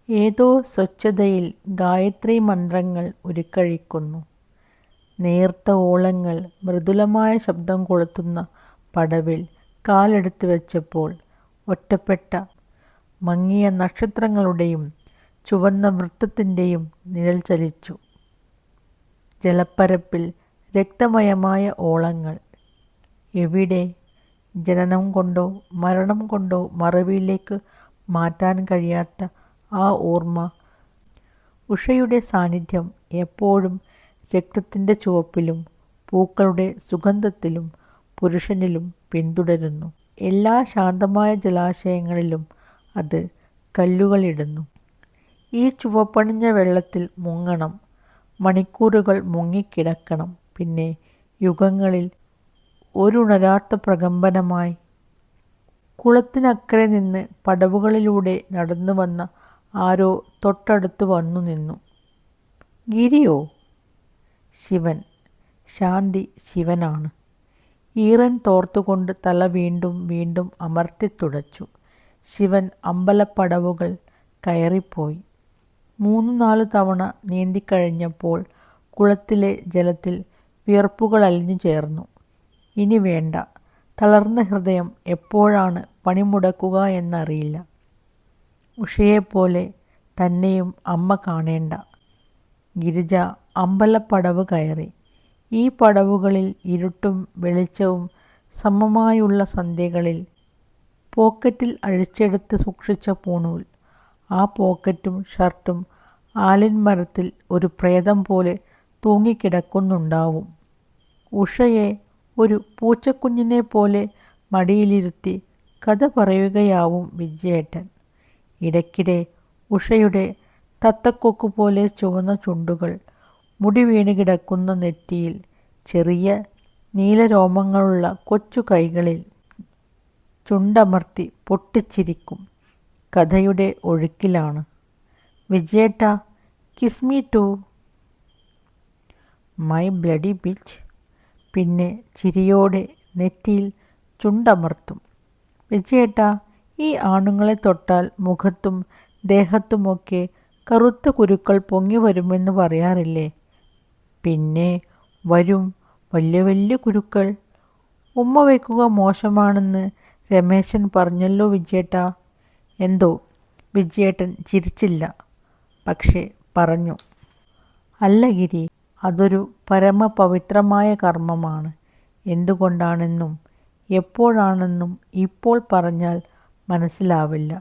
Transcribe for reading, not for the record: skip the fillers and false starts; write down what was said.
ഏതോ സ്വച്ഛതയിൽ ഗായത്രീ മന്ത്രങ്ങൾ ഉരുക്കഴിക്കുന്നു. നേർത്ത ഓളങ്ങൾ മൃദുലമായ ശബ്ദം കൊളുത്തുന്ന പടവിൽ കാലെടുത്ത് വെച്ചപ്പോൾ ഒറ്റപ്പെട്ട മങ്ങിയ നക്ഷത്രങ്ങളുടെയും ചുവന്ന വൃത്തത്തിൻ്റെയും നിഴൽ ചലിച്ചു. ജലപ്പരപ്പിൽ രക്തമയമായ ഓളങ്ങൾ. എവിടെ? ജനനം കൊണ്ടോ മരണം കൊണ്ടോ മറവിയിലേക്ക് മാറ്റാൻ കഴിയാത്ത ആ ഓർമ്മ. ഉഷയുടെ സാന്നിധ്യം എപ്പോഴും രക്തത്തിൻ്റെ ചുവപ്പിലും പൂക്കളുടെ സുഗന്ധത്തിലും പുരുഷനിലും പിന്തുടരുന്നു. എല്ലാ ശാന്തമായ ജലാശയങ്ങളിലും അത് കല്ലുകളിടുന്നു. ഈ ചുവപ്പണിഞ്ഞ വെള്ളത്തിൽ മുങ്ങണം, മണിക്കൂറുകൾ മുങ്ങിക്കിടക്കണം, പിന്നെ യുഗങ്ങളിൽ ഒരുണരാത്ത പ്രകമ്പനമായി. കുളത്തിനക്കരെ നിന്ന് പടവുകളിലൂടെ നടന്നു വന്ന ആരോ തൊട്ടടുത്ത് വന്നു നിന്നു. ഗിരിയോ? ശിവൻ. ശാന്തി ശിവനാണ്. ഈറൻ തോർത്തുകൊണ്ട് തല വീണ്ടും വീണ്ടും അമർത്തിത്തുടച്ചു. ശിവൻ അമ്പലപ്പടവുകൾ കയറിപ്പോയി. 3-4 തവണ നീന്തിക്കഴിഞ്ഞപ്പോൾ കുളത്തിലെ ജലത്തിൽ വിയർപ്പുകൾ അലിഞ്ഞു ചേർന്നു. ഇനി വേണ്ട. തളർന്ന ഹൃദയം എപ്പോഴാണ് പണിമുടക്കുക എന്നറിയില്ല. ഉഷയെപ്പോലെ തന്നെയും അമ്മ കാണേണ്ട. ഗിരിജ അമ്പലപ്പടവ് കയറി. ഈ പടവുകളിൽ ഇരുട്ടും വെളിച്ചവും സമമായുള്ള സന്ധ്യകളിൽ പോക്കറ്റിൽ അഴിച്ചെടുത്ത് സൂക്ഷിച്ച പൂണൂൽ. ആ പോക്കറ്റും ഷർട്ടും ആലിൻ മരത്തിൽ ഒരു പ്രേതം പോലെ തൂങ്ങിക്കിടക്കുന്നുണ്ടാവും. ഉഷയെ ഒരു പൂച്ചക്കുഞ്ഞിനെ പോലെ മടിയിലിരുത്തി കഥ പറയുകയാവും വിജയേട്ടൻ. ഇടയ്ക്കിടെ ഉഷയുടെ തത്തക്കൊക്കുപോലെ ചുവന്ന ചുണ്ടുകൾ, മുടി വീണ് കിടക്കുന്ന നെറ്റിയിൽ ചെറിയ നീലരോമങ്ങളുള്ള കൊച്ചു കൈകളിൽ ചുണ്ടമർത്തി പൊട്ടിച്ചിരിക്കും. കഥയുടെ ഒഴുക്കിലാണ്. വിജയേട്ടാ, kiss me too. My bloody bitch. പിന്നെ ചിരിയോടെ നെറ്റിയിൽ ചുണ്ടമർത്തും. വിജയേട്ടാ, ഈ ആണുങ്ങളെ തൊട്ടാൽ മുഖത്തും ദേഹത്തുമൊക്കെ കറുത്ത കുരുക്കൾ പൊങ്ങി വരുമെന്ന് പറയാറില്ലേ? പിന്നെ വരും, വലിയ വലിയ കുരുക്കൾ. ഉമ്മ വയ്ക്കുക മോശമാണെന്ന് രമേശൻ പറഞ്ഞല്ലോ വിജയേട്ടാ. എന്തോ വിജയേട്ടൻ ചിരിച്ചില്ല, പക്ഷേ പറഞ്ഞു. അല്ല ഗിരി, അതൊരു പരമപവിത്രമായ കർമ്മമാണ്. എന്തുകൊണ്ടാണെന്നും എപ്പോഴാണെന്നും ഇപ്പോൾ പറഞ്ഞാൽ മനസ്സിലാവില്ല.